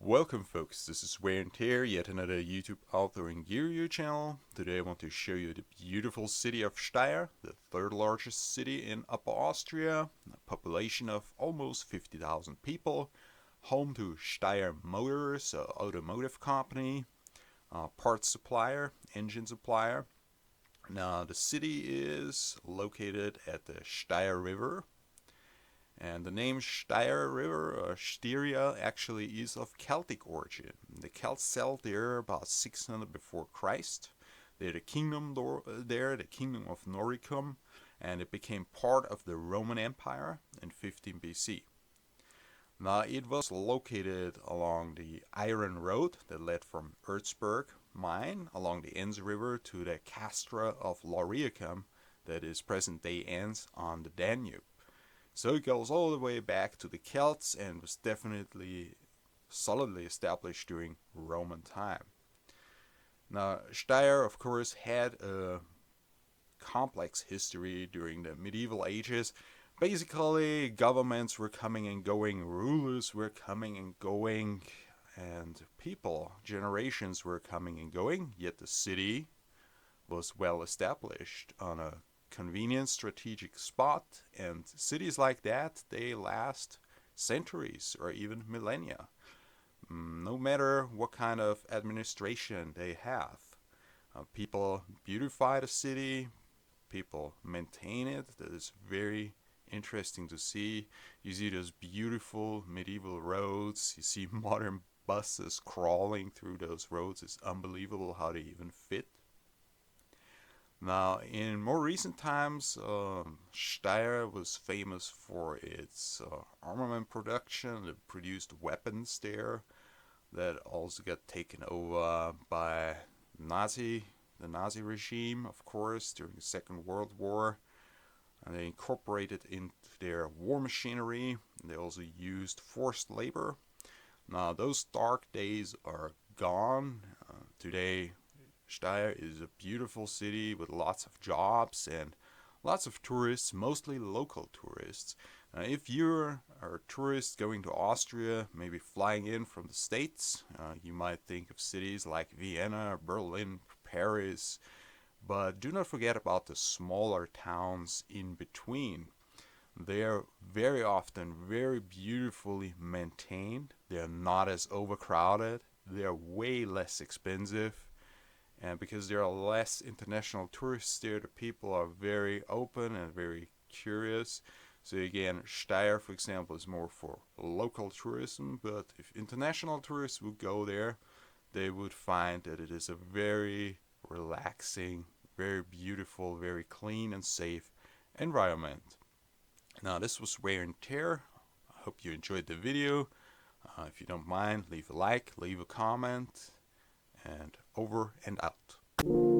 Welcome folks, this is Wear and Tear, yet another YouTube author and gear review channel. Today I want to show you the beautiful city of Steyr, the third largest city in Upper Austria, a population of almost 50,000 people, home to Steyr Motors, an automotive company, parts supplier, engine supplier. Now the city is located at the Steyr River. And the name Steyr River, or Styria, actually is of Celtic origin. The Celts settled there about 600 before Christ. They had a kingdom there, the kingdom of Noricum, and it became part of the Roman Empire in 15 BC. Now it was located along the Iron Road that led from Erzberg mine along the Enns River to the castra of Lauriacum, that is present-day Enns on the Danube. So it goes all the way back to the Celts and was definitely solidly established during Roman time. Now, Steyr, of course, had a complex history during the medieval ages. Basically, governments were coming and going, rulers were coming and going, and people, generations were coming and going, yet the city was well established on a convenient strategic spot, and cities like that, they last centuries or even millennia, no matter what kind of administration they have. People beautify the city, people maintain it. That is very interesting to see. You see those beautiful medieval roads, you see modern buses crawling through those roads. It's unbelievable how they even fit. Now, in more recent times, Steyr was famous for its armament production. It produced weapons there that also got taken over by the Nazi regime, of course, during the Second World War. And they incorporated into their war machinery. They also used forced labor. Now, those dark days are gone. Today, Steyr is a beautiful city with lots of jobs and lots of tourists, mostly local tourists. If you're a tourist going to Austria, maybe flying in from the States, you might think of cities like Vienna, Berlin, Paris, but do not forget about the smaller towns in between. They are very often very beautifully maintained. They are not as overcrowded. They are way less expensive. And because there are less international tourists there, the people are very open and very curious. So again, Steyr, for example, is more for local tourism, but if international tourists would go there, they would find that it is a very relaxing, very beautiful, very clean and safe environment. Now, this was Wear and Tear. I hope you enjoyed the video. If you don't mind, leave a like, leave a comment, and over and out.